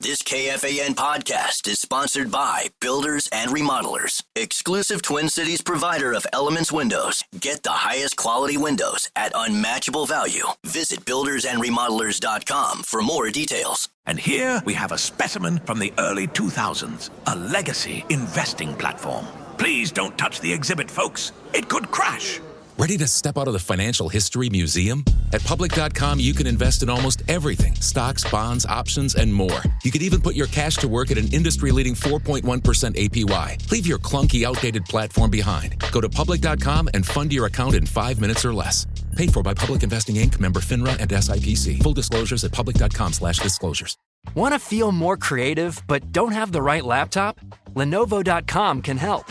This KFAN podcast is sponsored by Builders and Remodelers, exclusive Twin Cities provider of Elements Windows. Get the highest quality windows at unmatchable value. Visit buildersandremodelers.com for more details. And here we have a specimen from the early 2000s, a legacy investing platform. Please don't touch the exhibit, folks. It could crash. Ready to step out of the financial history museum? At Public.com, you can invest in almost everything. Stocks, bonds, options, and more. You could even put your cash to work at an industry-leading 4.1% APY. Leave your clunky, outdated platform behind. Go to Public.com and fund your account in 5 minutes or less. Paid for by Public Investing Inc., member FINRA and SIPC. Full disclosures at Public.com/disclosures. Want to feel more creative but don't have the right laptop? Lenovo.com can help.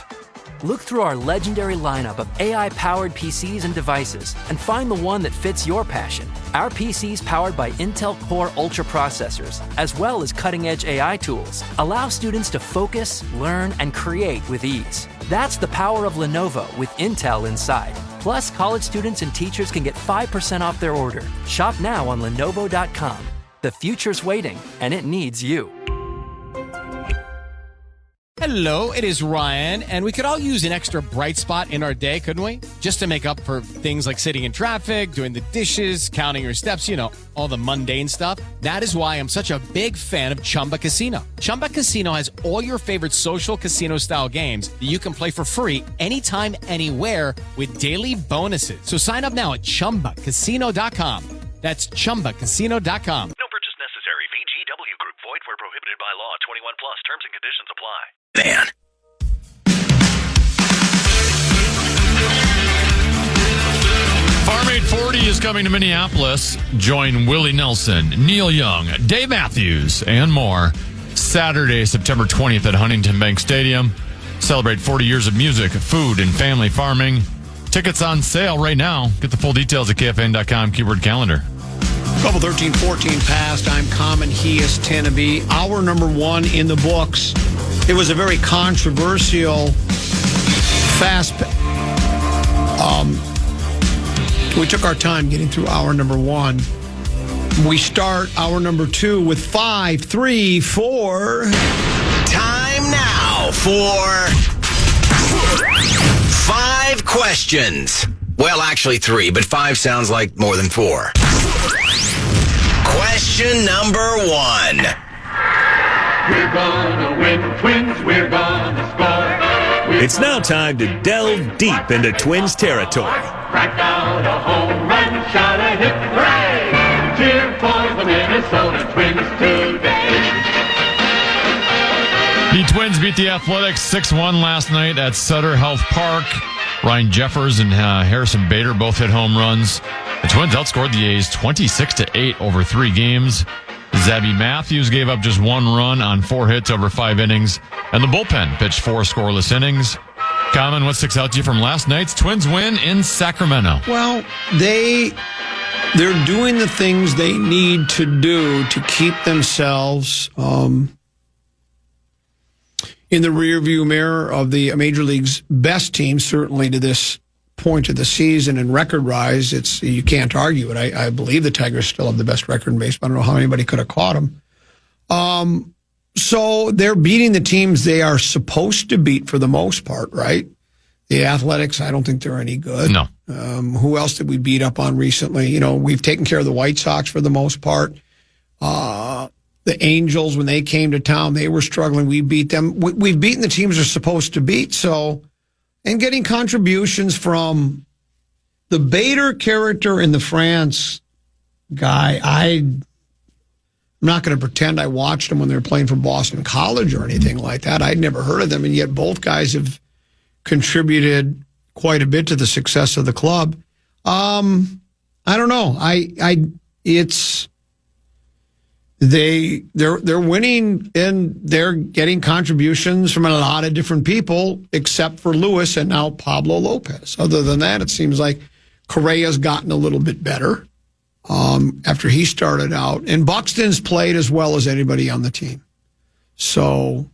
Look through our legendary lineup of AI-powered PCs and devices and find the one that fits your passion. Our PCs powered by Intel Core Ultra processors, as well as cutting-edge AI tools, allow students to focus, learn, and create with ease. That's the power of Lenovo with Intel inside. Plus, college students and teachers can get 5% off their order. Shop now on Lenovo.com. The future's waiting, and it needs you. Hello, it is Ryan, and we could all use an extra bright spot in our day, couldn't we? Just to make up for things like sitting in traffic, doing the dishes, counting your steps, all the mundane stuff. That is why I'm such a big fan of Chumba Casino. Chumba Casino has all your favorite social casino-style games that you can play for free anytime, anywhere with daily bonuses. So sign up now at ChumbaCasino.com. That's ChumbaCasino.com. No purchase necessary. VGW Group. Void where prohibited by law. 21 plus. Terms and conditions apply. Man. Farm 840 is coming to Minneapolis. Join Willie Nelson, Neil Young, Dave Matthews, and more Saturday, September 20th at Huntington Bank Stadium. Celebrate 40 years of music, food, and family farming. Tickets on sale right now. Get the full details at KFAN.com, keyword calendar. Couple 13-14 past. I'm Common. He is Tenneby. Hour number one in the books. It was a very controversial fast. We took our time getting through hour number one. We start hour number two with 5, 3, 4. Time now for 5 questions. Well, actually 3, but 5 sounds like more than 4. Question number 1. We're gonna win, Twins, we're gonna score. It's now time to delve deep into Twins territory. Crack out a home run, shout a hit, hooray! Cheer for the Minnesota Twins today. The Twins beat the Athletics 6-1 last night at Sutter Health Park. Ryan Jeffers and Harrison Bader both hit home runs. The Twins outscored the A's 26-8 over 3 games. Zabby Matthews gave up just 1 run on 4 hits over 5 innings, and the bullpen pitched 4 scoreless innings. Common, what sticks out to you from last night's Twins win in Sacramento? Well, they're doing the things they need to do to keep themselves in the rearview mirror of the Major League's best team, certainly to this point of the season and record-wise. You can't argue it. I believe the Tigers still have the best record in baseball. I don't know how anybody could have caught them. So they're beating the teams they are supposed to beat for the most part, right? The Athletics, I don't think they're any good. No. Who else did we beat up on recently? We've taken care of the White Sox for the most part. The Angels, when they came to town, they were struggling. We beat them. We've beaten the teams they're supposed to beat. So, and getting contributions from the Bader character and the France guy, I'm not going to pretend I watched them when they were playing for Boston College or anything like that. I'd never heard of them, and yet both guys have contributed quite a bit to the success of the club. I don't know. They're winning, and they're getting contributions from a lot of different people, except for Lewis and now Pablo Lopez. Other than that, it seems like Correa's gotten a little bit better after he started out, and Buxton's played as well as anybody on the team. So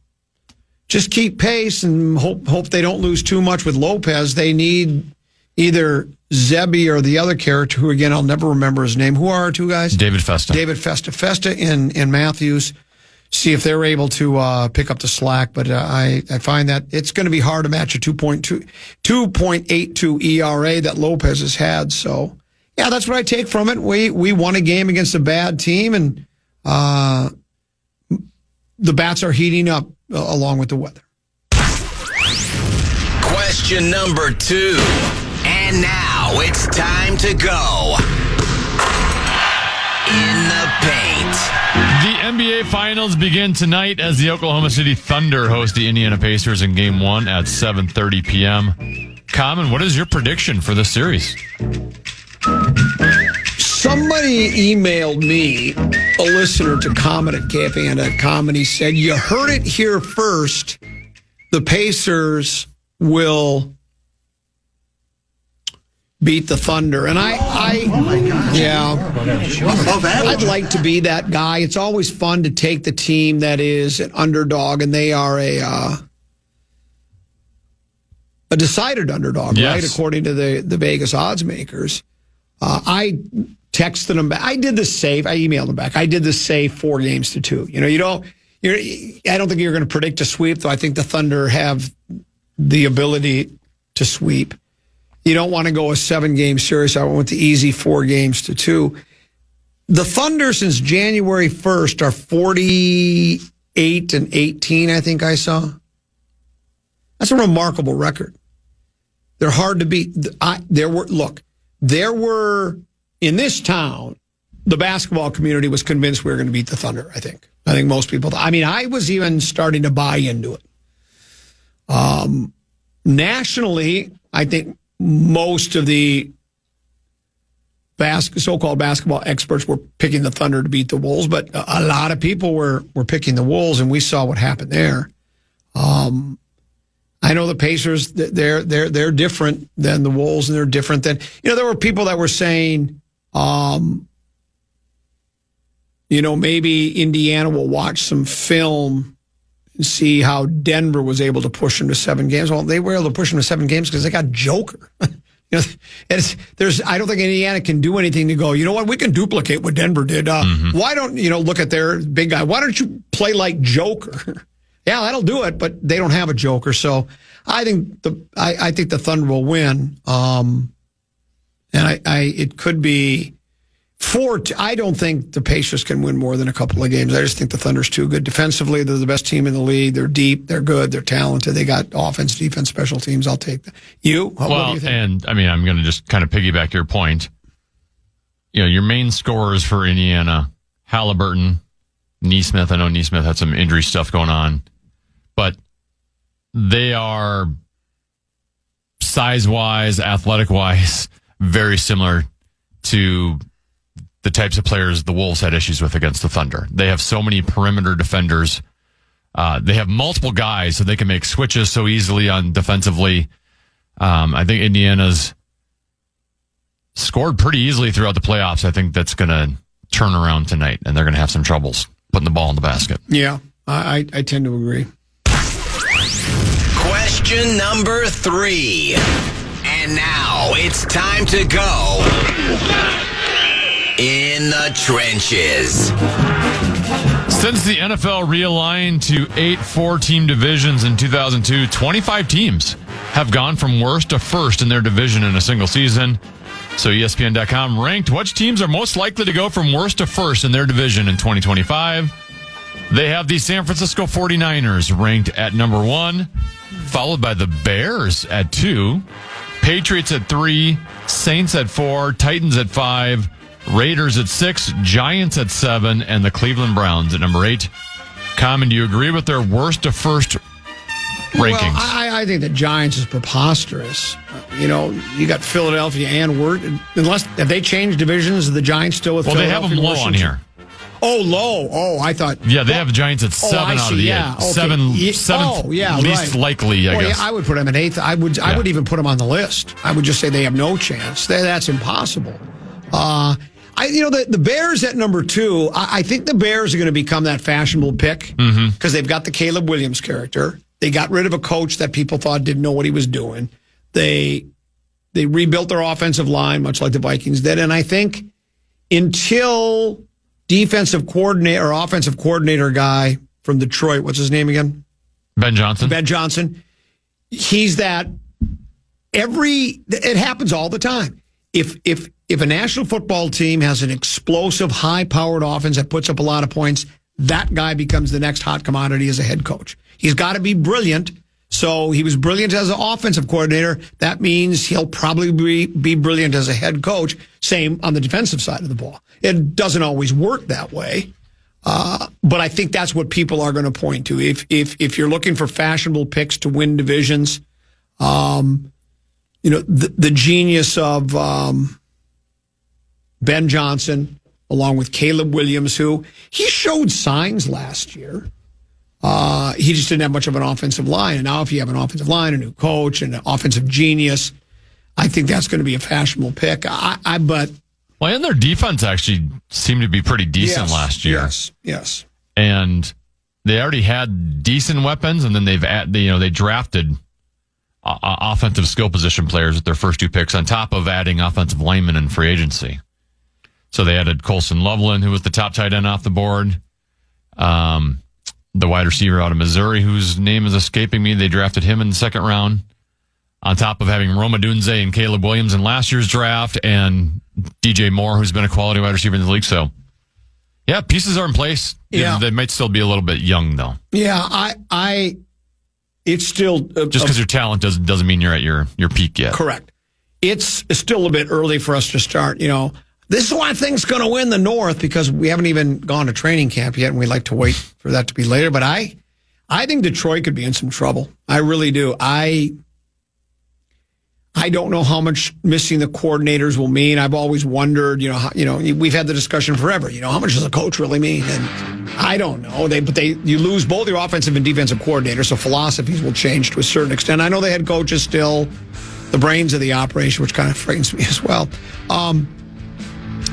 just keep pace and hope they don't lose too much with Lopez. They need either Zebby or the other character, who, again, I'll never remember his name. Who are our two guys? David Festa. David Festa and Matthews. see if they're able to pick up the slack. But I find that it's going to be hard to match a 2.82 ERA that Lopez has had. So, yeah, that's what I take from it. We won a game against a bad team, and the bats are heating up along with the weather. Question number 2. And now it's time to go in the paint. The NBA Finals begin tonight as the Oklahoma City Thunder host the Indiana Pacers in Game 1 at 7:30 p.m. Common, what is your prediction for the series? Somebody emailed me, a listener to comment at KFAN.com, and he said, you heard it here first. The Pacers will beat the Thunder. And I'd like to be that guy. It's always fun to take the team that is an underdog, and they are a decided underdog, yes, right? According to the Vegas odds makers. I texted them back. I did the safe. I emailed them back. I did the safe 4-2. I don't think you're going to predict a sweep, though I think the Thunder have the ability to sweep. You don't want to go a 7-game series. I went the easy 4-2. The Thunder, since January 1st, are 48-18, I think I saw. That's a remarkable record. They're hard to beat. There were, in this town, the basketball community was convinced we were going to beat the Thunder, I think. I think most people, I was even starting to buy into it. Nationally, I think most of the so-called basketball experts were picking the Thunder to beat the Wolves, but a lot of people were picking the Wolves, and we saw what happened there. I know the Pacers, they're different than the Wolves, and they're different than, there were people that were saying, maybe Indiana will watch some film and see how Denver was able to push them to 7 games. Well, they were able to push them to 7 games because they got Joker. I don't think Indiana can do anything to go, you know what, we can duplicate what Denver did. Why don't, look at their big guy. Why don't you play like Joker? Yeah, that'll do it, but they don't have a Joker. So I think the Thunder will win. And it could be 4. I don't think the Pacers can win more than a couple of games. I just think the Thunder's too good. Defensively, they're the best team in the league. They're deep. They're good. They're talented. They got offense, defense, special teams. I'll take that. What do you think? And I'm going to just kind of piggyback your point. Your main scorers for Indiana, Halliburton, Nesmith. I know Nesmith had some injury stuff going on, but they are size-wise, athletic-wise, very similar to the types of players the Wolves had issues with against the Thunder. They have so many perimeter defenders. They have multiple guys, so they can make switches so easily on defensively. I think Indiana's scored pretty easily throughout the playoffs. I think that's going to turn around tonight, and they're going to have some troubles putting the ball in the basket. Yeah, I tend to agree. Question number 3. And now it's time to go in the trenches. Since the NFL realigned to 8 4-team divisions in 2002, 25 teams have gone from worst to first in their division in a single season. So ESPN.com ranked which teams are most likely to go from worst to first in their division in 2025. They have the San Francisco 49ers ranked at number 1, followed by the Bears at 2, Patriots at 3, Saints at 4, Titans at 5, Raiders at 6, Giants at 7, and the Cleveland Browns at number 8. Common, do you agree with their worst to first rankings? Well, I think the Giants is preposterous. You got Philadelphia and have they changed divisions? The Giants still with Philadelphia? Well, they have them low on here. Oh, low. Oh, I thought. Yeah, they have the Giants at 7 out of the 8. Okay. 7th least likely, I guess. Yeah, I would put them at 8th. I would even put them on the list. I would just say they have no chance. That's impossible. The Bears at number 2, I think the Bears are going to become that fashionable pick because they've got the Caleb Williams character. They got rid of a coach that people thought didn't know what he was doing. They rebuilt their offensive line, much like the Vikings did. And I think until defensive coordinator or offensive coordinator guy from Detroit. What's his name again? Ben Johnson. Ben Johnson. He's that. It happens all the time. If a national football team has an explosive, high-powered offense that puts up a lot of points, that guy becomes the next hot commodity as a head coach. He's got to be brilliant. So he was brilliant as an offensive coordinator. That means he'll probably be brilliant as a head coach. Same on the defensive side of the ball. It doesn't always work that way. But I think that's what people are going to point to. If you're looking for fashionable picks to win divisions, the genius of Ben Johnson, along with Caleb Williams, who he showed signs last year. He just didn't have much of an offensive line. And now if you have an offensive line, a new coach, and an offensive genius, I think that's going to be a fashionable pick. But and their defense actually seemed to be pretty decent last year. Yes. And they already had decent weapons, and then they drafted offensive skill position players with their first 2 picks on top of adding offensive linemen in free agency. So they added Colson Loveland, who was the top tight end off the board. The wide receiver out of Missouri, whose name is escaping me, they drafted him in the 2nd round. On top of having Roma Dunze and Caleb Williams in last year's draft, and DJ Moore, who's been a quality wide receiver in the league. So, yeah, pieces are in place. Yeah. They might still be a little bit young, though. Yeah, it's still... just because your talent doesn't mean you're at your peak yet. Correct. It's still a bit early for us to start, This is why I think it's going to win the North, because we haven't even gone to training camp yet, and we like to wait for that to be later. But I think Detroit could be in some trouble. I really do. I don't know how much missing the coordinators will mean. I've always wondered, we've had the discussion forever. How much does a coach really mean? And I don't know. You lose both your offensive and defensive coordinators, so philosophies will change to a certain extent. I know they had coaches still the brains of the operation, which kind of frightens me as well.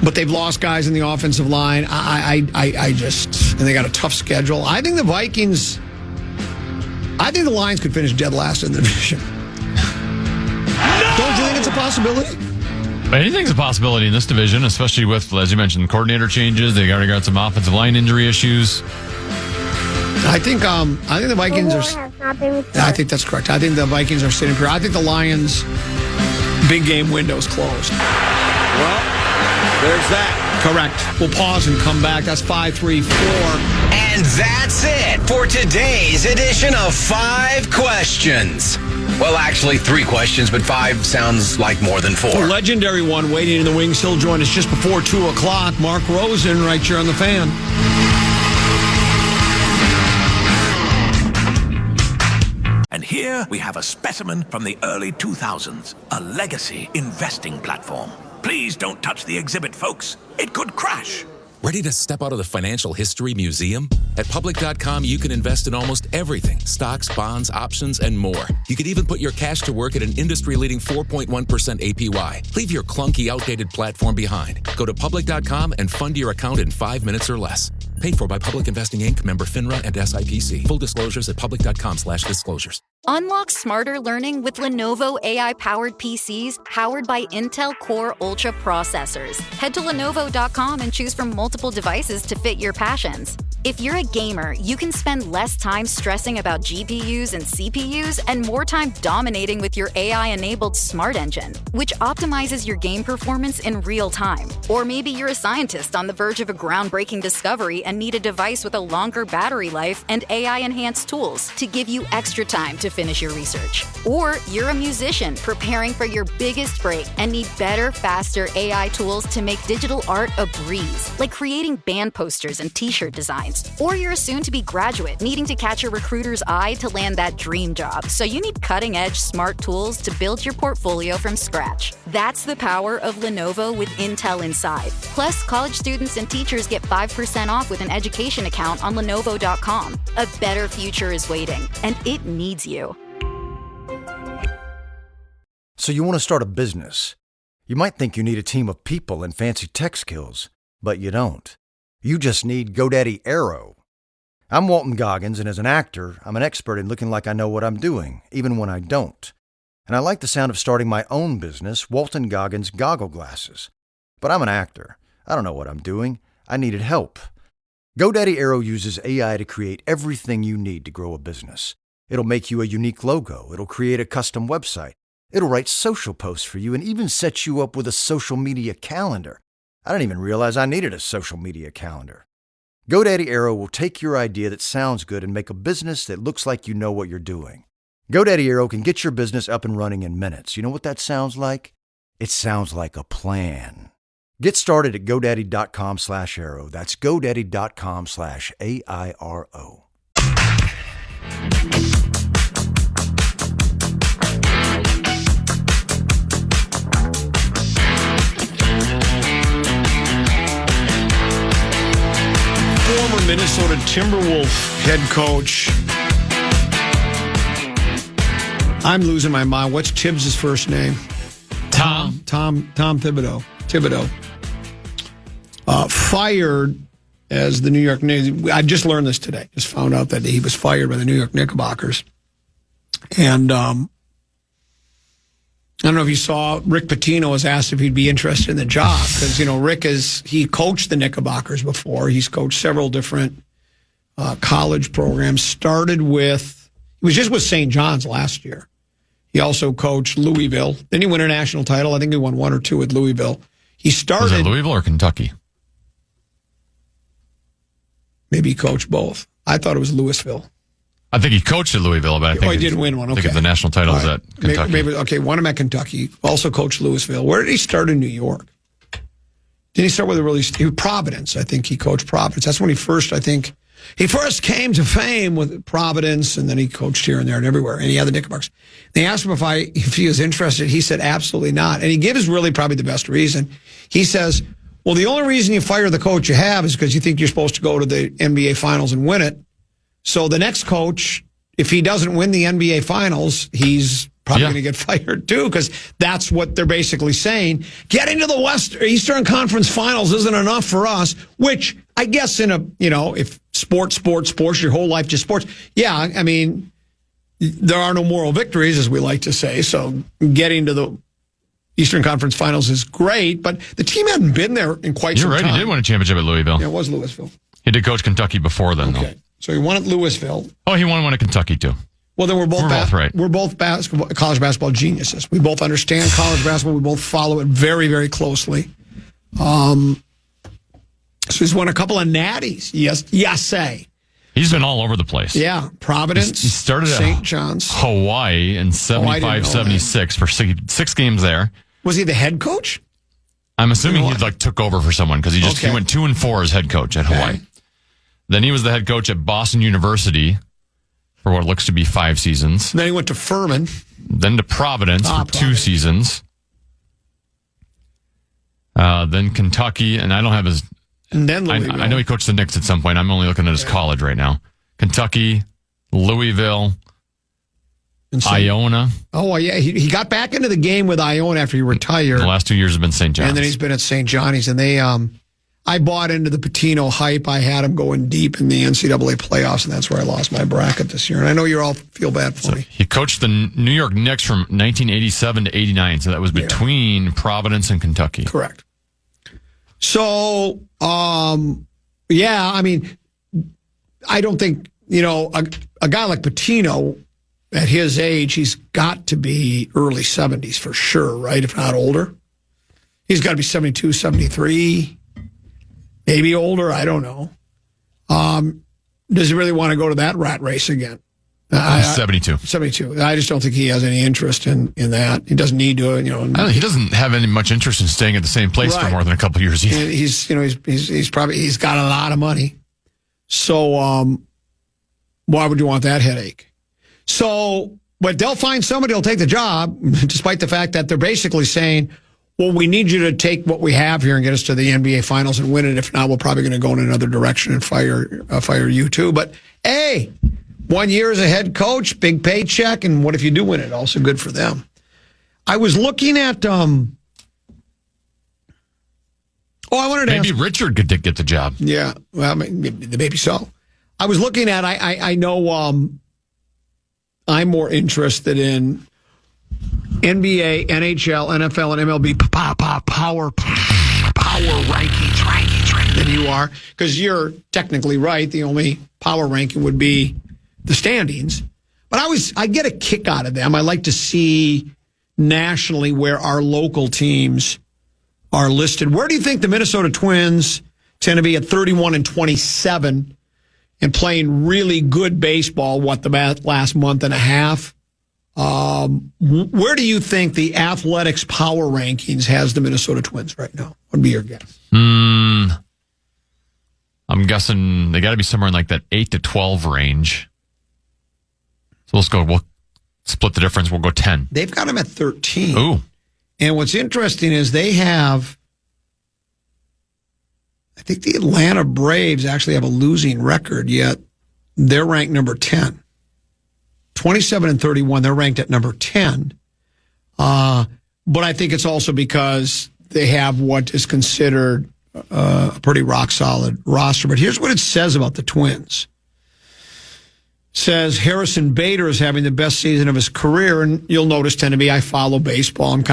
But they've lost guys in the offensive line. And they got a tough schedule. I think the Lions could finish dead last in the division. Don't you think it's a possibility? Anything's a possibility in this division, especially with, as you mentioned, coordinator changes. They already got some offensive line injury issues. I think the Vikings are. I think that's correct. I think the Vikings are sitting pretty. I think the Lions' big game window is closed. Well, there's that. Correct. We'll pause and come back. That's 5-3-4. And that's it for today's edition of 5 Questions. Well, actually, 3 questions, but 5 sounds like more than 4. A legendary one waiting in the wings. He'll join us just before 2 o'clock. Mark Rosen right here on the Fan. And here we have a specimen from the early 2000s, a legacy investing platform. Please don't touch the exhibit, folks. It could crash. Ready to step out of the financial history museum? At Public.com, you can invest in almost everything. Stocks, bonds, options, and more. You could even put your cash to work at an industry-leading 4.1% APY. Leave your clunky, outdated platform behind. Go to Public.com and fund your account in 5 minutes or less. Paid for by Public Investing Inc., member FINRA and SIPC. Full disclosures at Public.com/disclosures. Unlock smarter learning with Lenovo AI-powered PCs powered by Intel Core Ultra processors. Head to Lenovo.com and choose from multiple devices to fit your passions. If you're a gamer, you can spend less time stressing about GPUs and CPUs and more time dominating with your AI-enabled Smart Engine, which optimizes your game performance in real time. Or maybe you're a scientist on the verge of a groundbreaking discovery and need a device with a longer battery life and AI-enhanced tools to give you extra time to finish your research. Or you're a musician preparing for your biggest break and need better, faster AI tools to make digital art a breeze, like creating band posters and t-shirt designs. Or you're a soon-to-be graduate needing to catch a recruiter's eye to land that dream job, so you need cutting-edge smart tools to build your portfolio from scratch. That's the power of Lenovo with Intel inside. Plus, college students and teachers get 5% off with an education account on Lenovo.com. A better future is waiting, and it needs you. So you want to start a business. You might think you need a team of people and fancy tech skills, but you don't. You just need GoDaddy Aero. I'm Walton Goggins, and as an actor, I'm an expert in looking like I know what I'm doing, even when I don't. And I like the sound of starting my own business, Walton Goggins Goggle Glasses. But I'm an actor. I don't know what I'm doing. I needed help. GoDaddy Aero uses AI to create everything you need to grow a business. It'll make you a unique logo. It'll create a custom website. It'll write social posts for you and even set you up with a social media calendar. I didn't even realize I needed a social media calendar. GoDaddy Aero will take your idea that sounds good and make a business that looks like you know what you're doing. GoDaddy Aero can get your business up and running in minutes. You know what that sounds like? It sounds like a plan. Get started at GoDaddy.com/Aero. That's GoDaddy.com/AIRO. Former Minnesota Timberwolf head coach. I'm losing my mind. What's Tibbs' first name? Tom Thibodeau. Fired as the New York Knicks. I just learned this today. Just found out that he was fired by the New York Knickerbockers. And I don't know if you saw, Rick Pitino was asked if he'd be interested in the job. Because, Rick he coached the Knickerbockers before. He's coached several different college programs. Started with, he was just with St. John's last year. He also coached Louisville. Didn't he win a national title? I think he won 1 or 2 with Louisville. He started. Was it Louisville or Kentucky? Maybe he coached both. I thought it was Louisville. I think he coached at Louisville, but I think he did win one. Okay. I think the national title is at Kentucky. Maybe, won him at Kentucky. Also coached Louisville. Where did he start in New York? Didn't he start with Providence? I think he coached Providence. That's when he first came to fame with Providence, and then he coached here and there and everywhere. And he had the Knickerbockers. They asked him if he was interested. He said absolutely not. And he gives really probably the best reason. He says, well, the only reason you fire the coach you have is because you think you're supposed to go to the NBA Finals and win it. So the next coach, if he doesn't win the NBA Finals, he's probably going to get fired too, because that's what they're basically saying. Getting to the Eastern Conference Finals isn't enough for us, which I guess if sports, your whole life just sports. Yeah, I mean, there are no moral victories, as we like to say. So getting to the Eastern Conference Finals is great, but the team hadn't been there in quite some time. You're right, he did win a championship at Louisville. Yeah, it was Louisville. He did coach Kentucky before then, though. So he won at Louisville. Oh, he won one at Kentucky, too. Well, then we're both right. We're both college basketball geniuses. We both understand college basketball. We both follow it very, very closely. So he's won a couple of natties. Yes. He's been all over the place. Yeah, Providence. He started St. John's, Hawaii in 75-76 for 6 games there. Was he the head coach? I'm assuming he took over for someone because he went 2-4 as head coach at Hawaii. Then he was the head coach at Boston University for what looks to be 5 seasons. Then he went to Furman. Then to Providence for 2 seasons. Then Kentucky, and I don't have his... And then Louisville. I know he coached the Knicks at some point. I'm only looking at his college right now. Kentucky, Louisville, Iona. Oh, yeah. He got back into the game with Iona after he retired. The last 2 years have been St. John's. And then he's been at St. Johnny's. And they... I bought into the Pitino hype. I had him going deep in the NCAA playoffs, and that's where I lost my bracket this year. And I know you all feel bad for me. He coached the New York Knicks from 1987 to 89, so that was between Providence and Kentucky. Correct. So, I mean, I don't think, a guy like Pitino, at his age, he's got to be early 70s for sure, right? If not older. He's got to be 72, 73. Maybe older, I don't know. Does he really want to go to that rat race again? 72. 72. I just don't think he has any interest in that. He doesn't need to. He doesn't have any much interest in staying at the same place for more than a couple of years. He's got a lot of money. So why would you want that headache? So, but they'll find somebody who'll take the job, despite the fact that they're basically saying, well, we need you to take what we have here and get us to the NBA Finals and win it. If not, we're probably going to go in another direction and fire you too. But hey, 1 year as a head coach, big paycheck, and what if you do win it? Also good for them. I was looking at. I wanted to maybe Richard could get the job. Yeah, well, maybe so. I was looking at. I know. I'm more interested in NBA, NHL, NFL, and MLB power rankings than you are, because you're technically right. The only power ranking would be the standings. But I get a kick out of them. I like to see nationally where our local teams are listed. Where do you think the Minnesota Twins tend to be at 31-27 and playing really good baseball, the last month and a half? Where do you think the Athletics Power Rankings has the Minnesota Twins right now? What would be your guess? I'm guessing they got to be somewhere in like that 8 to 12 range. So we'll split the difference. We'll go 10. They've got them at 13. Ooh. And what's interesting is they have, I think the Atlanta Braves actually have a losing record, yet they're ranked number 10. 27-31, they're ranked at number 10. But I think it's also because they have what is considered a pretty rock-solid roster. But here's what it says about the Twins. Says Harrison Bader is having the best season of his career, and you'll notice, tend to be, I follow baseball. I'm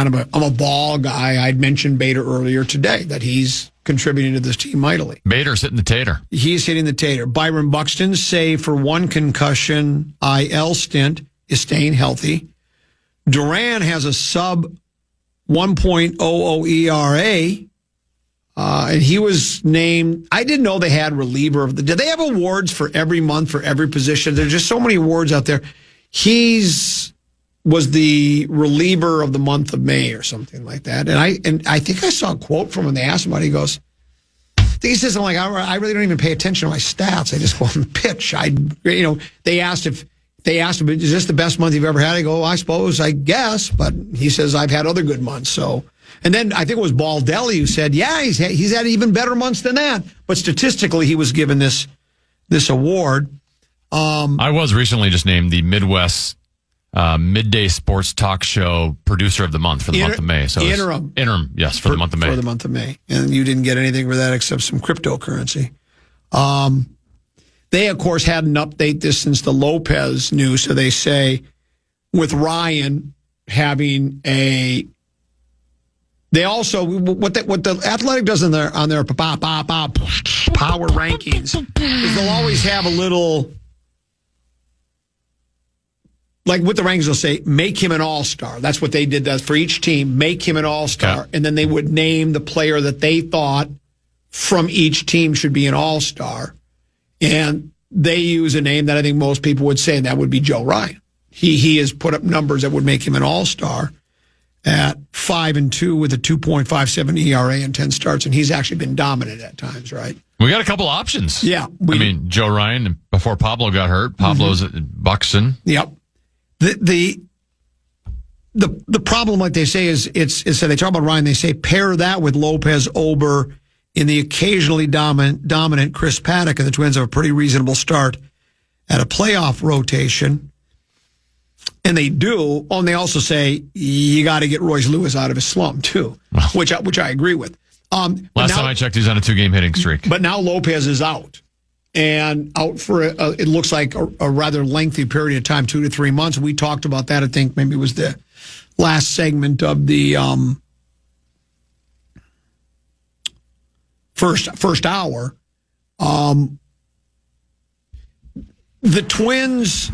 a ball guy. I'd mentioned Bader earlier today, that he's contributing to this team mightily. Bader's hitting the tater. He's hitting the tater. Byron Buxton, save for one concussion IL stint, is staying healthy. Duran has a sub 1.00 ERA. And he was named, I didn't know they had reliever of the, did they have awards for every month for every position? There's just so many awards out there. Was the reliever of the month of May or something like that. And I think I saw a quote from him. They asked him about it. He goes, I think he says something like, I really don't even pay attention to my stats. I just go on the pitch. They asked him, is this the best month you've ever had? I go, I guess. But he says, I've had other good months. So, and then I think it was Baldelli who said, yeah, he's had even better months than that. But statistically, he was given this award. I was recently just named the Midwest midday sports talk show producer of the month for the month of May. So interim, yes, for the month of May. For the month of May, and you didn't get anything for that except some cryptocurrency. They of course hadn't updated this since the Lopez news, so they say with Ryan having a. They also what the Athletic does on their power rankings is they'll always have a little. Like with the rankings, they'll say, make him an all-star. That's what they did for each team, make him an all-star. Yeah. And then they would name the player that they thought from each team should be an all-star. And they use a name that I think most people would say, and that would be Joe Ryan. He has put up numbers that would make him an all-star at 5-2 with a 2.57 ERA and 10 starts, and he's actually been dominant at times, right? We got a couple options. Yeah. Joe Ryan, before Pablo got hurt, Pablo's at Buxton. Yep. The problem, like they say, is so they talk about Ryan. They say pair that with Lopez, Ober, in the occasionally dominant Chris Paddock, and the Twins have a pretty reasonable start at a playoff rotation. And they do. And they also say you got to get Royce Lewis out of his slump too, which I agree with. Last time I checked, he's on a 2-game hitting streak. But now Lopez is out. And out for, it looks like a rather lengthy period of time, 2 to 3 months. We talked about that, I think maybe it was the last segment of the first hour. The Twins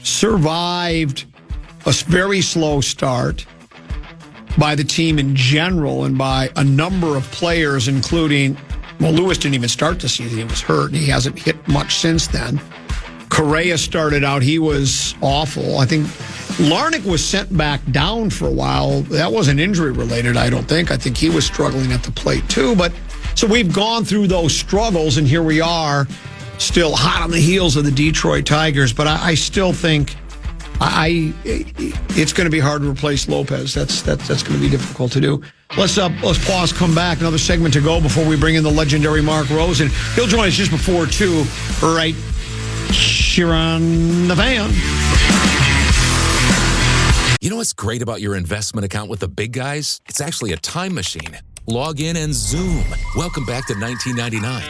survived a very slow start by the team in general and by a number of players, including... Well, Lewis didn't even start the season. He was hurt, and he hasn't hit much since then. Correa started out. He was awful. I think Larnach was sent back down for a while. That wasn't injury-related, I don't think. I think he was struggling at the plate, too. But so we've gone through those struggles, and here we are, still hot on the heels of the Detroit Tigers. But I still think it's going to be hard to replace Lopez. That's going to be difficult to do. Let's pause, come back. Another segment to go before we bring in the legendary Mark Rosen. He'll join us just before 2, right here on the Fan. You know what's great about your investment account with the big guys? It's actually a time machine. Log in and zoom. Welcome back to 1999.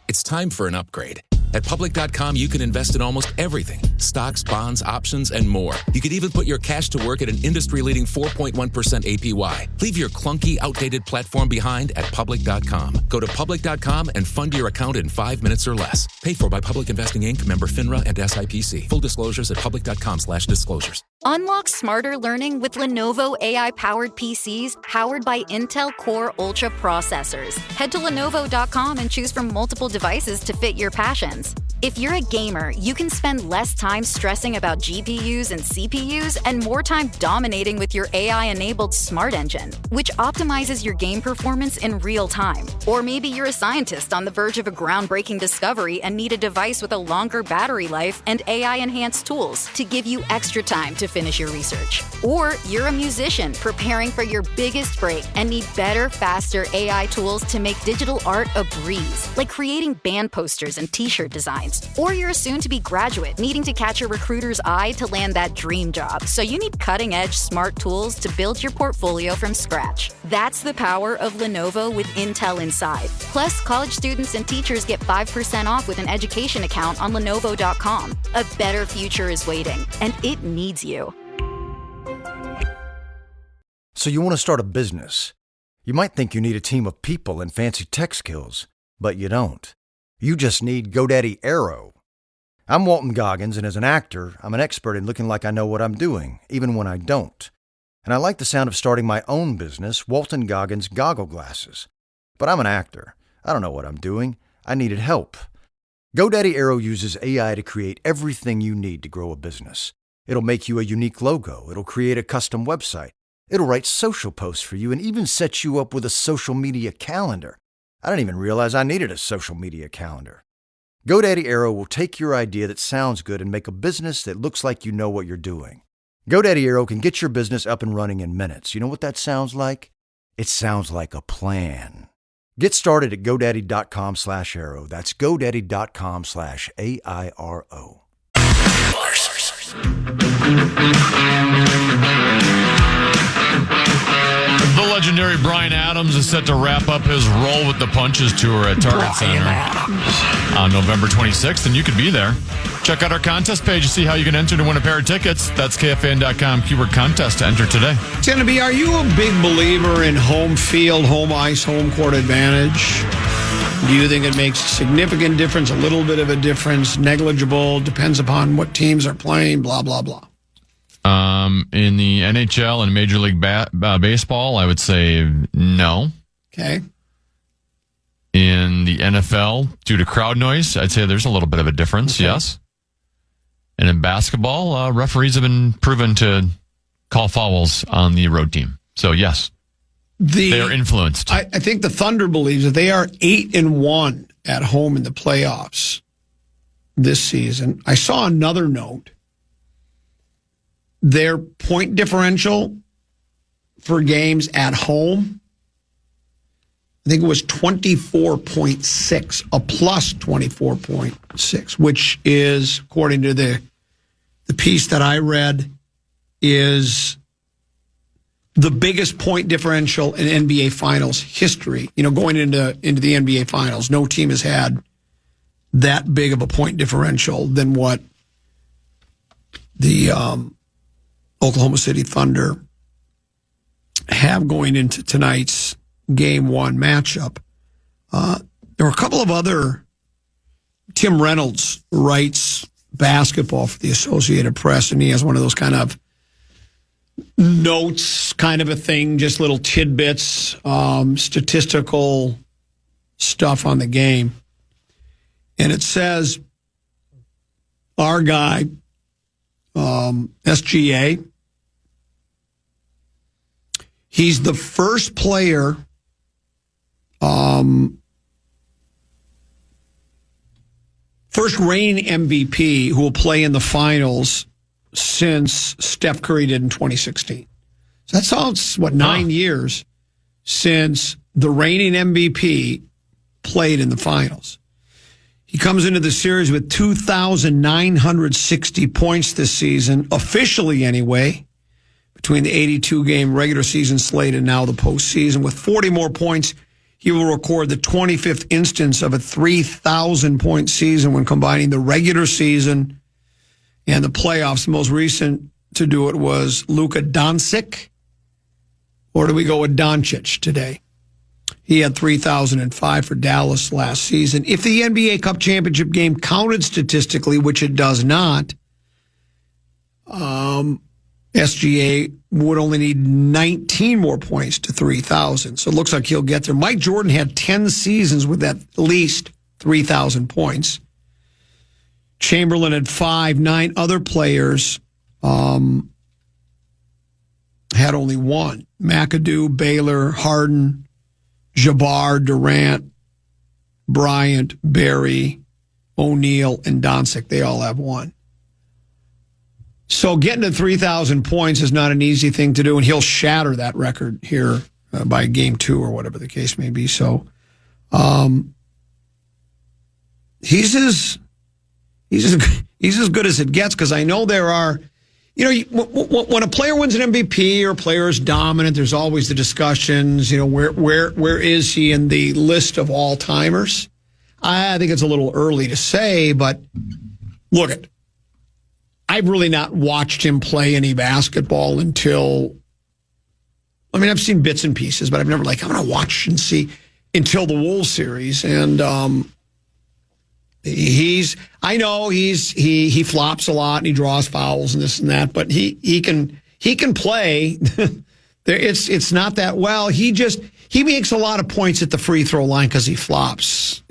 It's time for an upgrade. At Public.com, you can invest in almost everything. stocks, bonds, options, and more. You could even put your cash to work at an industry-leading 4.1% APY. Leave your clunky, outdated platform behind at public.com. Go to public.com and fund your account in 5 minutes or less. Paid for by Public Investing Inc., member FINRA and SIPC. Full disclosures at public.com/disclosures. Unlock smarter learning with Lenovo AI-powered PCs powered by Intel Core Ultra processors. Head to Lenovo.com and choose from multiple devices to fit your passions. If you're a gamer, you can spend less time stressing about GPUs and CPUs and more time dominating with your AI-enabled Smart Engine, which optimizes your game performance in real time. Or maybe you're a scientist on the verge of a groundbreaking discovery and need a device with a longer battery life and AI-enhanced tools to give you extra time to finish your research. Or you're a musician preparing for your biggest break and need better, faster AI tools to make digital art a breeze, like creating band posters and t-shirt designs. Or you're a soon-to-be graduate needing to catch a recruiter's eye to land that dream job, so you need cutting-edge smart tools to build your portfolio from scratch. That's the power of Lenovo with Intel inside. Plus, college students and teachers get 5% off with an education account on Lenovo.com. A better future is waiting, and it needs you. So you want to start a business. You might think you need a team of people and fancy tech skills, but you don't. You just need GoDaddy Aero. I'm Walton Goggins, and as an actor, I'm an expert in looking like I know what I'm doing, even when I don't. And I like the sound of starting my own business, Walton Goggins Goggle Glasses. But I'm an actor. I don't know what I'm doing. I needed help. GoDaddy Aero uses AI to create everything you need to grow a business. It'll make you a unique logo. It'll create a custom website. It'll write social posts for you and even set you up with a social media calendar. I didn't even realize I needed a social media calendar. GoDaddy Aero will take your idea that sounds good and make a business that looks like you know what you're doing. GoDaddy Aero can get your business up and running in minutes. You know what that sounds like? It sounds like a plan. Get started at GoDaddy.com/Aero. That's GoDaddy.com/AIRO. The legendary Bryan Adams is set to wrap up his Roll with the Punches tour at Target Center on November 26th, and you could be there. Check out our contest page to see how you can enter to win a pair of tickets. That's KFAN.com, keyword contest to enter today. It's going to be, are you a big believer in home field, home ice, home court advantage? Do you think it makes a significant difference, a little bit of a difference, negligible, depends upon what teams are playing, blah, blah, blah? In the NHL and Major League Baseball, I would say no. Okay. In the NFL, due to crowd noise, I'd say there's a little bit of a difference, okay. Yes. And in basketball, referees have been proven to call fouls on the road team. So, yes, they are influenced. I think the Thunder believes that they are 8-1 at home in the playoffs this season. I saw another note. Their point differential for games at home, I think it was 24.6, a plus 24.6, which is, according to the piece that I read, is the biggest point differential in NBA Finals history. You know, going into the NBA Finals, no team has had that big of a point differential than what the Oklahoma City Thunder have going into tonight's Game 1 matchup. There were a couple of other. Tim Reynolds writes basketball for the Associated Press, and he has one of those kind of notes kind of a thing, just little tidbits, statistical stuff on the game. And it says, our guy, SGA, he's the first player first reigning MVP who will play in the finals since Steph Curry did in 2016. So that sounds, 9 years since the reigning MVP played in the finals. He comes into the series with 2,960 points this season, officially anyway, between the 82-game regular season slate and now the postseason. With 40 more points, he will record the 25th instance of a 3,000-point season when combining the regular season And the playoffs, the most recent to do it was Luka Doncic. Or do we go with Doncic today? He had 3,005 for Dallas last season. If the NBA Cup championship game counted statistically, which it does not, SGA would only need 19 more points to 3,000. So it looks like he'll get there. Mike Jordan had 10 seasons with at least 3,000 points. Chamberlain had 5. 9 other players had only 1. McAdoo, Baylor, Harden, Jabbar, Durant, Bryant, Barry, O'Neal, and Doncic. They all have 1. So getting to 3,000 points is not an easy thing to do, and he'll shatter that record here by game 2 or whatever the case may be. So he's as good as it gets, because I know there are, when a player wins an MVP or a player is dominant, there's always the discussions, where is he in the list of all-timers? I think it's a little early to say, but look, I've really not watched him play any basketball until, I've seen bits and pieces, but I've never I'm going to watch and see until the Wolves series. And he flops a lot and he draws fouls and this and that, but he can play. It's not that well. He makes a lot of points at the free throw line because he flops.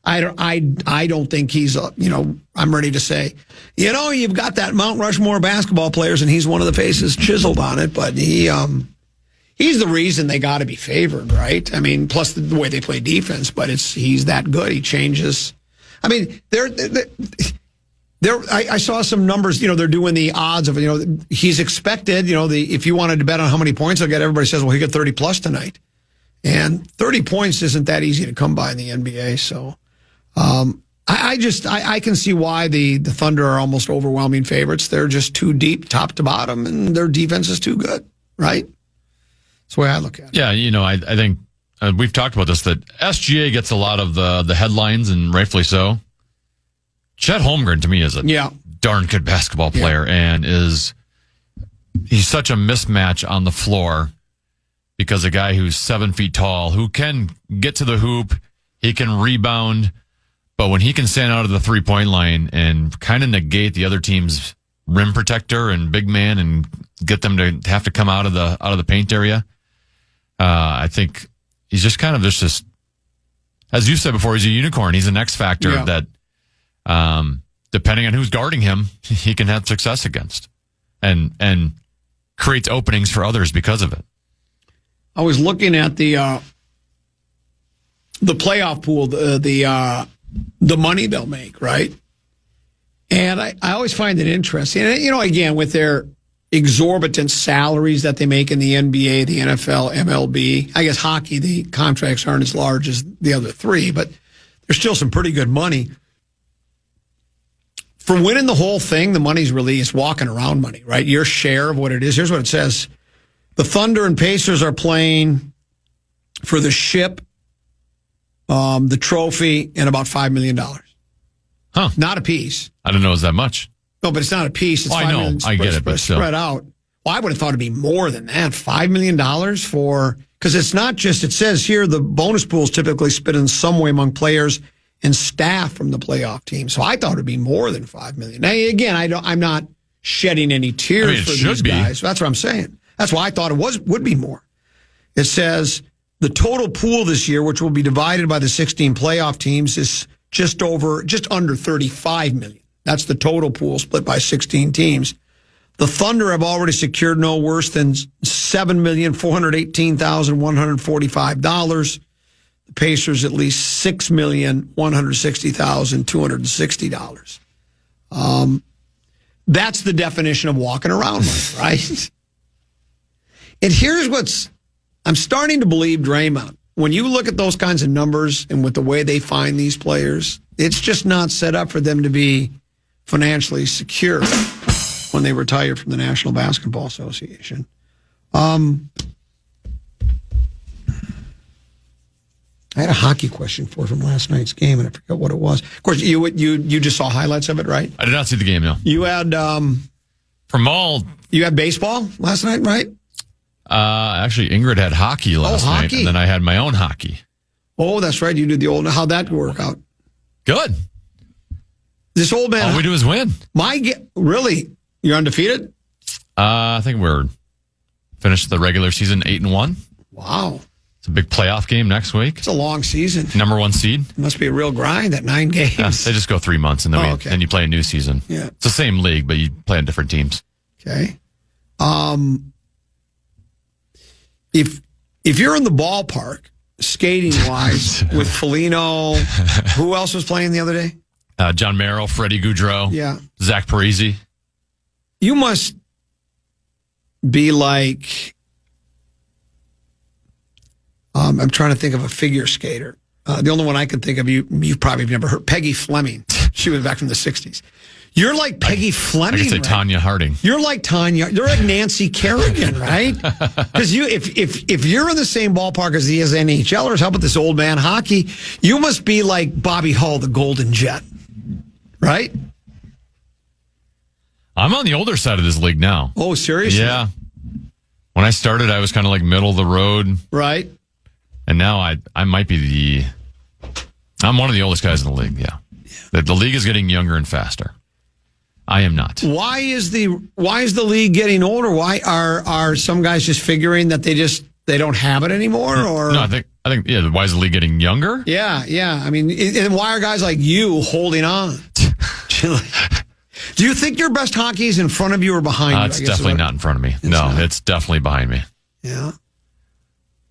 I don't think he's, I'm ready to say, you've got that Mount Rushmore basketball players and he's one of the faces chiseled on it, but he's the reason they got to be favored, right? Plus the way they play defense, but he's that good. He changes. I saw some numbers, they're doing the odds of, he's expected, if you wanted to bet on how many points he'll get, everybody says, well, he got 30 plus tonight. And 30 points isn't that easy to come by in the NBA. So, I can see why the Thunder are almost overwhelming favorites. They're just too deep, top to bottom, and their defense is too good, right? That's the way I look at it. Yeah, I think we've talked about this, that SGA gets a lot of the headlines, and rightfully so. Chet Holmgren, to me, is a darn good basketball player, and he's such a mismatch on the floor, because a guy who's 7 feet tall, who can get to the hoop, he can rebound, but when he can stand out of the 3-point line and kind of negate the other team's rim protector and big man and get them to have to come out of the paint area, I think he's just kind of just, as you said before, he's a unicorn. He's an X factor that, depending on who's guarding him, he can have success against, and creates openings for others because of it. I was looking at the playoff pool, the money they'll make, right? And I always find it interesting. And, again, with their exorbitant salaries that they make in the NBA, the NFL, MLB, I guess hockey, the contracts aren't as large as the other 3, but there's still some pretty good money. For winning the whole thing, the money's really is walking around money, right? Your share of what it is. Here's what it says. The Thunder and Pacers are playing for the ship, the trophy, and about $5 million. Huh. Not a piece. I didn't know it was that much. No, but it's not a piece. It's $5 million I get it, but spread out. Well, I would have thought it'd be more than that. $5 million because it's not just, it says here, the bonus pool is typically split in some way among players and staff from the playoff team. So I thought it'd be more than $5 million. Now, again, I'm not shedding any tears for these guys. That's what I'm saying. That's why I thought it would be more. It says the total pool this year, which will be divided by the 16 playoff teams, is just under $35 million. That's the total pool split by 16 teams. The Thunder have already secured no worse than $7,418,145. The Pacers at least $6,160,260. That's the definition of walking around money, right? And here's I'm starting to believe Draymond. When you look at those kinds of numbers and with the way they find these players, it's just not set up for them to be financially secure when they retire from the National Basketball Association. I I had a hockey question from last night's game, and I forgot what it was. Of course, you just saw highlights of it, right? I did not see the game, no. You had you had baseball last night, right? Actually, Ingrid had hockey last night, and then I had my own hockey. Oh, that's right. You did the old. How'd that work out? Good. This old man. All we do is win. Really? You're undefeated? I think we're finished the regular season 8-1. Wow. It's a big playoff game next week. It's a long season. Number 1 seed. It must be a real grind, that 9 games. Yeah, they just go 3 months, and then, then you play a new season. Yeah. It's the same league, but you play on different teams. Okay. If you're in the ballpark, skating-wise, with Foligno, who else was playing the other day? John Merrill, Freddie Goudreau, Zach Parisi. You must be like... I'm trying to think of a figure skater. The only one I can think of, you probably have never heard, Peggy Fleming. She was back from the 60s. You're like Peggy Fleming. I could say Tanya Harding. You're like Tanya. You're like Nancy Kerrigan, right? Because if you're in the same ballpark as these NHLers, how about this old man hockey? You must be like Bobby Hull, the Golden Jet, right? I'm on the older side of this league now. Oh, seriously? Yeah. When I started, I was kind of like middle of the road. Right. And now I might be I'm one of the oldest guys in the league, yeah. The league is getting younger and faster. I am not. Why is the league getting older? Why are some guys just figuring that they don't have it anymore? Or no, I think why is the league getting younger? Yeah. I mean, and why are guys like you holding on? Do you think your best hockey is in front of you or behind you? It's definitely not in front of me. It's definitely behind me. Yeah.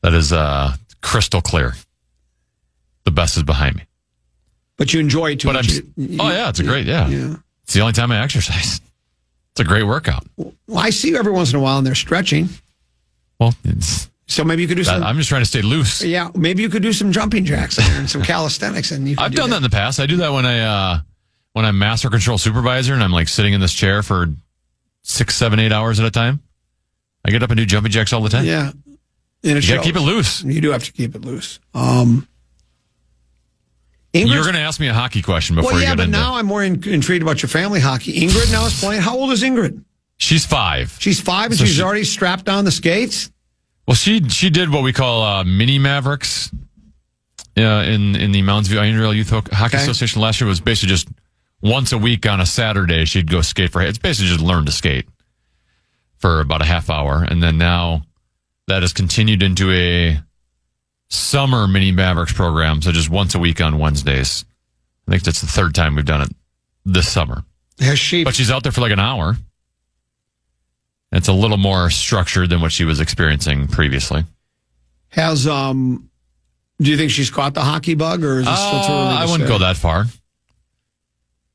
That is crystal clear. The best is behind me. But you enjoy it too much. It's a great, It's the only time I exercise. It's a great workout. Well, I see you every once in a while and they're stretching. Well, so maybe you could do some. I'm just trying to stay loose. Yeah, maybe you could do some jumping jacks and some calisthenics. And I've done that in the past. I do that when I'm master control supervisor and I'm like sitting in this chair for 6, 7, 8 hours at a time. I get up and do jumping jacks all the time. Yeah. You got to keep it loose. You do have to keep it loose. You're going to ask me a hockey question before you get into it. Now I'm more intrigued about your family hockey. Ingrid now is playing. How old is Ingrid? She's 5. She's 5 and she's already strapped on the skates? Well, she did what we call mini Mavericks in the Mounds View Angel Youth Hockey Association last year. Was basically just once a week on a Saturday she'd go skate for. It's basically just learn to skate for about a half hour. And then now that has continued into a summer mini Mavericks program, so just once a week on Wednesdays. I think that's the 3rd time we've done it this summer. Has she? But she's out there for like an hour. It's a little more structured than what she was experiencing previously. Has do you think she's caught the hockey bug, or is it still too early to I wouldn't go that far.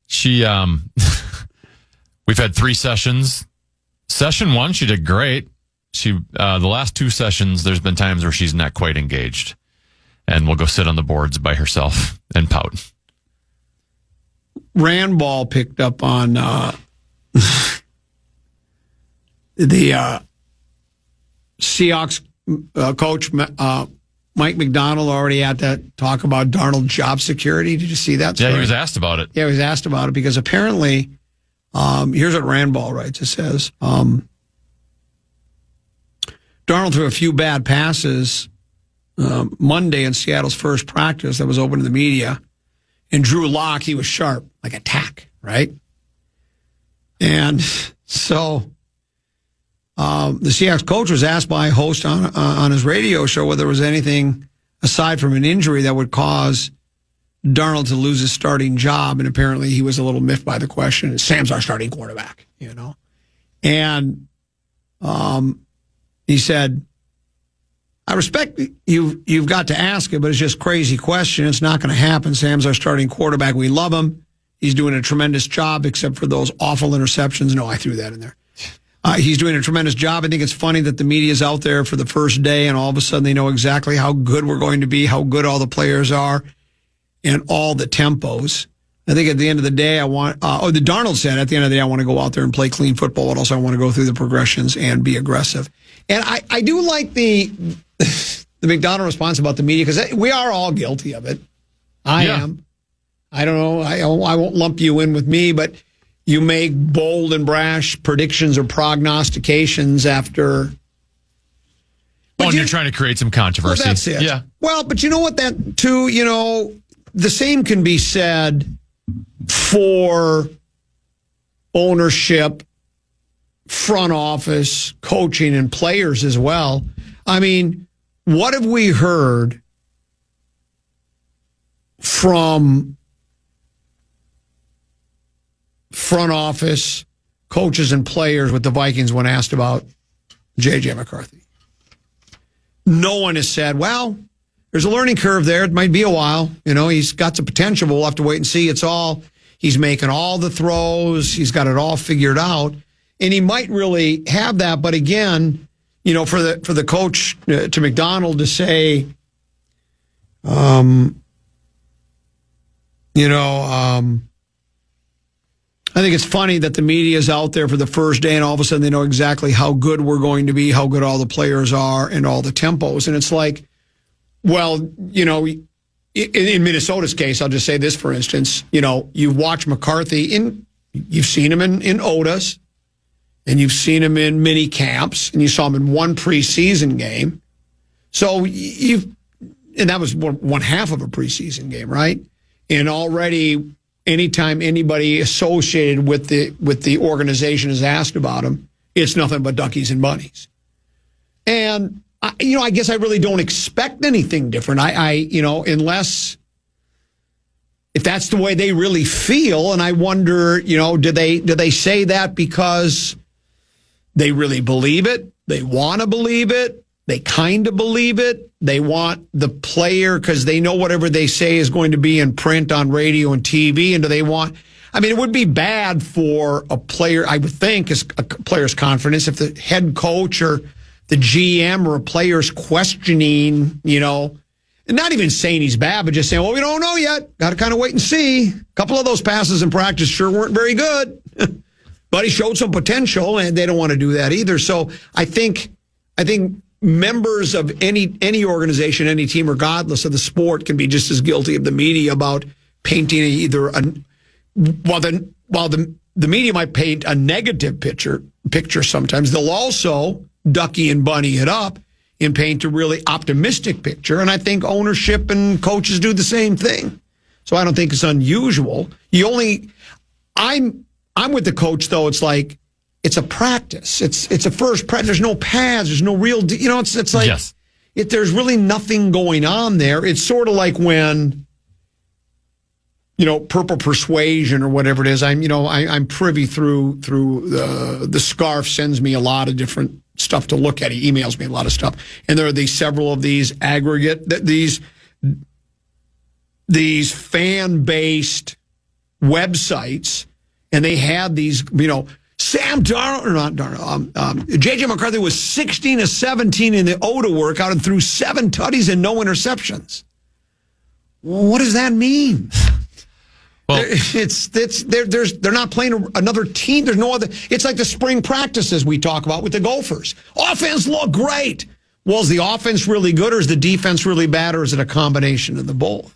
She we've had 3 sessions. Session 1, she did great. She the last 2 sessions, there's been times where she's not quite engaged, and will go sit on the boards by herself and pout. Randball picked up on the Seahawks coach Mike McDonald already had to talk about Darnold job security. Did you see that story? Yeah, he was asked about it. Yeah, he was asked about it because apparently, here's what Randball writes. It says, Darnold threw a few bad passes Monday in Seattle's first practice that was open to the media. And Drew Lock, he was sharp, like a tack, right? And so the Seahawks coach was asked by a host on his radio show whether there was anything aside from an injury that would cause Darnold to lose his starting job. And apparently he was a little miffed by the question. Sam's our starting quarterback, you know? And he said, I respect you've got to ask it, but it's just a crazy question. It's not going to happen. Sam's our starting quarterback. We love him. He's doing a tremendous job, except for those awful interceptions. No, I threw that in there. He's doing a tremendous job. I think it's funny that the media's out there for the first day, and all of a sudden they know exactly how good we're going to be, how good all the players are, and all the tempos. I think at the end of the day, the Darnold said, at the end of the day, I want to go out there and play clean football, but also I want to go through the progressions and be aggressive. And I do like the the McDonald response about the media, because we are all guilty of it. I am. I don't know. I won't lump you in with me, but you make bold and brash predictions or prognostications after. Well, and you're trying to create some controversy. Well, that's it. Yeah. Well, but you know what? That too, the same can be said for ownership, front office, coaching, and players as well. I mean, what have we heard from front office, coaches, and players with the Vikings when asked about J.J. McCarthy? No one has said, well, there's a learning curve there. It might be a while. He's got some potential, but we'll have to wait and see. He's making all the throws. He's got it all figured out. And he might really have that. But again, for the coach to McDonald to say, I think it's funny that the media is out there for the first day and all of a sudden they know exactly how good we're going to be, how good all the players are, and all the tempos. And it's like, well, in Minnesota's case, I'll just say this, for instance, you've watched McCarthy you've seen him in Otis, and you've seen him in mini camps, and you saw him in one preseason game. So and that was one half of a preseason game, right? And already, anytime anybody associated with the organization is asked about him, it's nothing but duckies and bunnies. And I guess I really don't expect anything different. Unless if that's the way they really feel, and I wonder, do they say that because they really believe it? They want to believe it. They kind of believe it. They want the player because they know whatever they say is going to be in print, on radio, and TV. And do they want? I mean, it would be bad for a player, I would think, as a player's confidence if the head coach or the GM or a player's questioning, and not even saying he's bad, but just saying, well, we don't know yet. Got to kind of wait and see. A couple of those passes in practice sure weren't very good, but he showed some potential, and they don't want to do that either. So I think members of any organization, any team, regardless of the sport, can be just as guilty of the media about painting while the media might paint a negative picture sometimes, they'll also ducky and bunny it up and paint a really optimistic picture. And I think ownership and coaches do the same thing. So I don't think it's unusual. I'm with the coach, though. It's like, it's a practice. It's a first practice. There's no pads. There's no real, it's like, yes. There's really nothing going on there. It's sort of like when, Purple Persuasion or whatever it is. I'm privy through the Scarf sends me a lot of different stuff to look at. He emails me a lot of stuff. And there are several of these these fan-based websites, and they had these, Sam Darnold, or not Darnold, J.J. McCarthy was 16-17 in the OTA workout and threw 7 tutties and no interceptions. Well, what does that mean? Well, they're not playing another team. There's no other. It's like the spring practices we talk about with the Gophers. Offense looked great. Well, is the offense really good, or is the defense really bad, or is it a combination of the both?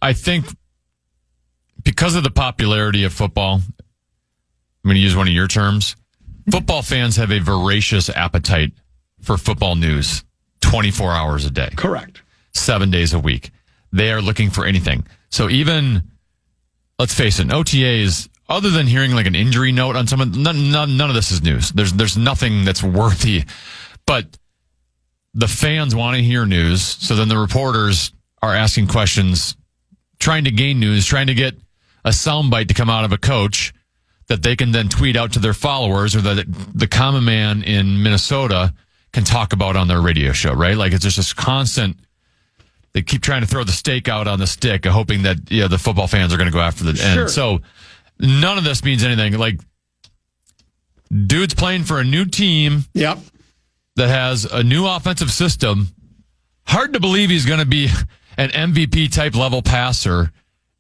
I think because of the popularity of football, I'm going to use one of your terms. Football fans have a voracious appetite for football news 24 hours a day. Correct. 7 days a week. They are looking for anything. So even, let's face it, OTAs, other than hearing like an injury note on someone, none of this is news. There's nothing that's worthy. But the fans want to hear news. So then the reporters are asking questions, trying to gain news, trying to get a soundbite to come out of a coach that they can then tweet out to their followers, or that the common man in Minnesota can talk about on their radio show, right? Like, it's just this constant, they keep trying to throw the steak out on the stick, hoping that the football fans are going to go after the end. So none of this means anything. Like, dude's playing for a new team that has a new offensive system. Hard to believe he's going to be an MVP type level passer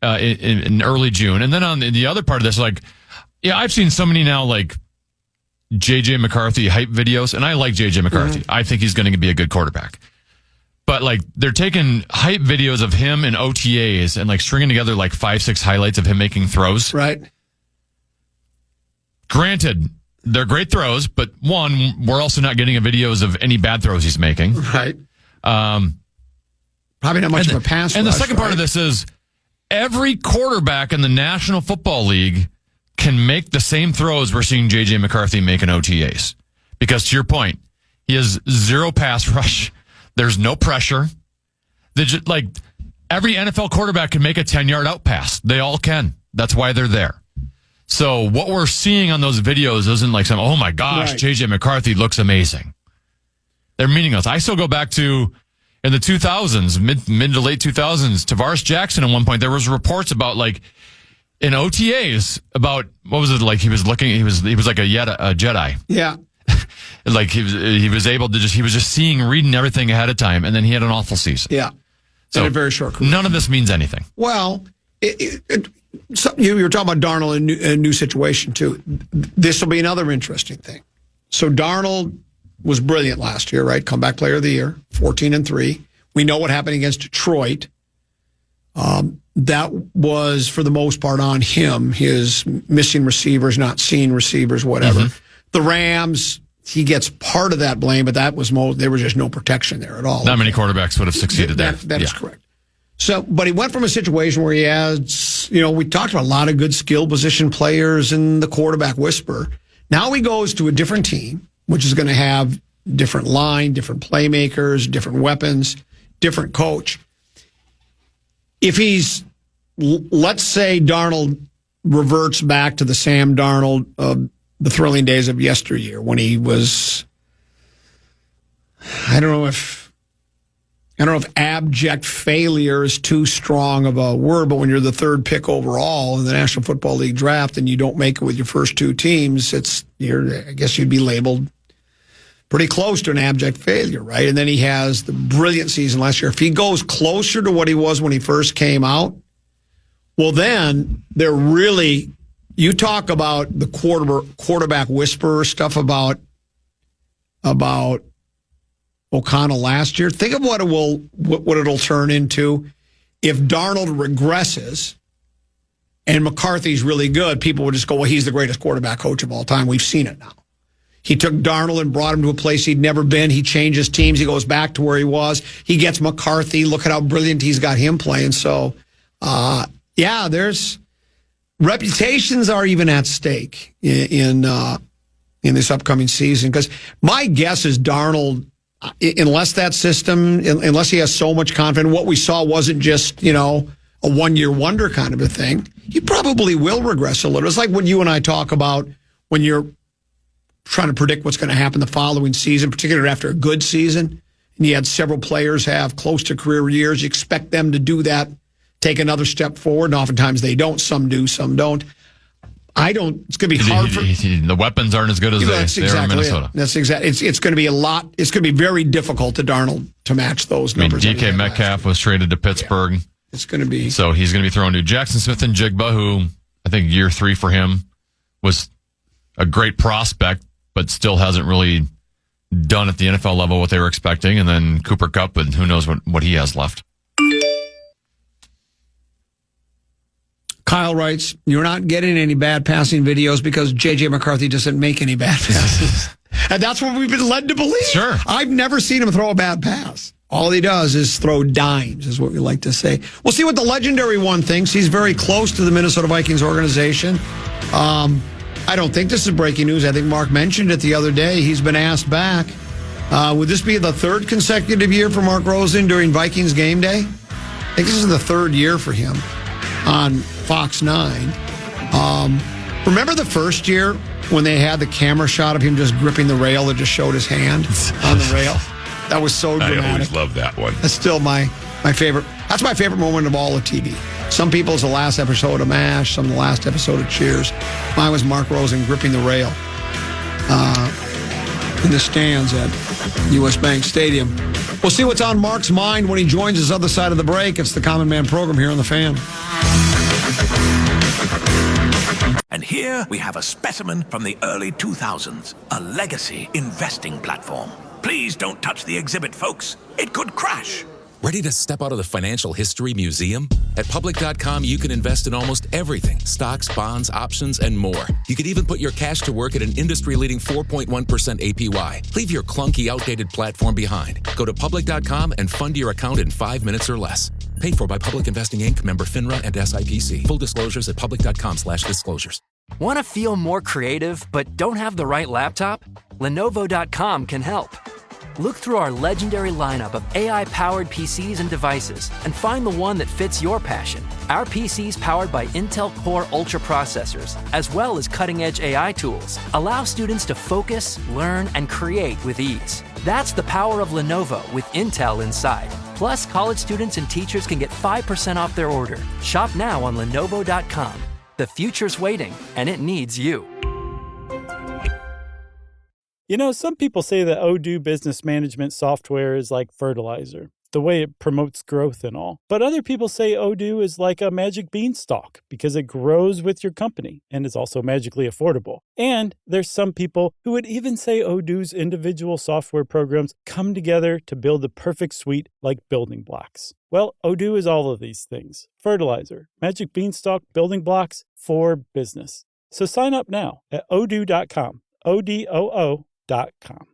in early June. And then on the other part of this, like, I've seen so many now, like, J.J. McCarthy hype videos, and I like J.J. McCarthy. I think he's going to be a good quarterback. But like they're taking hype videos of him in OTAs and like stringing together like 5-6 highlights of him making throws. Right. Granted, they're great throws, but one, we're also not getting videos of any bad throws he's making. Right. Probably not much of a pass. And the second part of this is every quarterback in the National Football League can make the same throws we're seeing J.J. McCarthy make in OTAs. Because to your point, he has zero pass rush. There's no pressure. Like every NFL quarterback can make a 10-yard out pass. They all can. That's why they're there. So what we're seeing on those videos isn't like some, oh my gosh, right. J.J. McCarthy looks amazing. They're meaningless. I still go back to in the 2000s, mid to late 2000s, Tavares Jackson at one point, there was reports about like in OTAs about, what was it like? He was like a Jedi. Yeah. Like he was able to he was just reading everything ahead of time, and then he had an awful season. Yeah. So in a very short career. None of this means anything. Well, you were talking about Darnold in a new situation, too. This will be another interesting thing. So Darnold was brilliant last year, right? Comeback player of the year, 14-3. We know what happened against Detroit. That was, for the most part, on him. His missing receivers, not seeing receivers, whatever. Mm-hmm. The Rams, he gets part of that blame, but there was just no protection there at all. Not many quarterbacks would have succeeded there. That is correct. So, but he went from a situation where he has, we talked about a lot of good skill position players and the quarterback whisperer. Now he goes to a different team, which is going to have different line, different playmakers, different weapons, different coach. If let's say Darnold reverts back to the Sam Darnold of the thrilling days of yesteryear when he was, I don't know if abject failure is too strong of a word, but when you're the third pick overall in the National Football League draft and you don't make it with your first two teams, I guess you'd be labeled pretty close to an abject failure, right? And then he has the brilliant season last year. If he goes closer to what he was when he first came out, well, then they're really, you talk about the quarterback whisperer stuff about O'Connell last year. Think of what it'll turn into if Darnold regresses and McCarthy's really good. People will just go, well, he's the greatest quarterback coach of all time. We've seen it now. He took Darnold and brought him to a place he'd never been. He changes teams. He goes back to where he was. He gets McCarthy. Look at how brilliant he's got him playing. So, there's reputations are even at stake in this upcoming season. Because my guess is Darnold, unless that system, unless he has so much confidence, what we saw wasn't just, a one-year wonder kind of a thing. He probably will regress a little. It's like what you and I talk about when you're trying to predict what's going to happen the following season, particularly after a good season. And you had several players have close to career years. You expect them to do that, take another step forward, and oftentimes they don't. Some do, some don't. It's going to be hard for... The weapons aren't as good as they are in Minnesota. That's exactly. It's going to be it's going to be very difficult to Darnold to match those numbers. DK Metcalf was traded to Pittsburgh. Yeah. It's going to be... So he's going to be thrown to Jackson Smith and Jigba, who I think year 3 for him was a great prospect, but still hasn't really done at the NFL level what they were expecting. And then Cooper Kupp, and who knows what he has left. Kyle writes, you're not getting any bad passing videos because J.J. McCarthy doesn't make any bad passes. And that's what we've been led to believe. Sure. I've never seen him throw a bad pass. All he does is throw dimes, is what we like to say. We'll see what the legendary one thinks. He's very close to the Minnesota Vikings organization. I don't think this is breaking news. I think Mark mentioned it the other day. He's been asked back. Would this be the third consecutive year for Mark Rosen during Vikings game day? I think this is the third year for him on Fox 9. Remember the first year when they had the camera shot of him just gripping the rail that just showed his hand on the rail? That was so dramatic. I always loved that one. That's still my favorite. That's my favorite moment of all of TV. Some people, it's the last episode of MASH, some the last episode of Cheers. Mine was Mark Rosen gripping the rail in the stands at U.S. Bank Stadium. We'll see what's on Mark's mind when he joins us other side of the break. It's the Common Man program here on The Fan. And here we have a specimen from the early 2000s, a legacy investing platform. Please don't touch the exhibit, folks. It could crash. Ready to step out of the financial history museum? At Public.com, you can invest in almost everything. Stocks, bonds, options, and more. You could even put your cash to work at an industry-leading 4.1% APY. Leave your clunky, outdated platform behind. Go to Public.com and fund your account in 5 minutes or less. Paid for by Public Investing Inc., member FINRA and SIPC. Full disclosures at Public.com/disclosures. Want to feel more creative but don't have the right laptop? Lenovo.com can help. Look through our legendary lineup of AI-powered PCs and devices and find the one that fits your passion. Our PCs powered by Intel Core Ultra processors, as well as cutting-edge AI tools, allow students to focus, learn, and create with ease. That's the power of Lenovo with Intel inside. Plus, college students and teachers can get 5% off their order. Shop now on Lenovo.com. The future's waiting, and it needs you. You know, some people say that Odoo business management software is like fertilizer, the way it promotes growth and all. But other people say Odoo is like a magic beanstalk because it grows with your company and is also magically affordable. And there's some people who would even say Odoo's individual software programs come together to build the perfect suite like building blocks. Well, Odoo is all of these things. Fertilizer, magic beanstalk, building blocks for business. So sign up now at odoo.com, ODOO.com.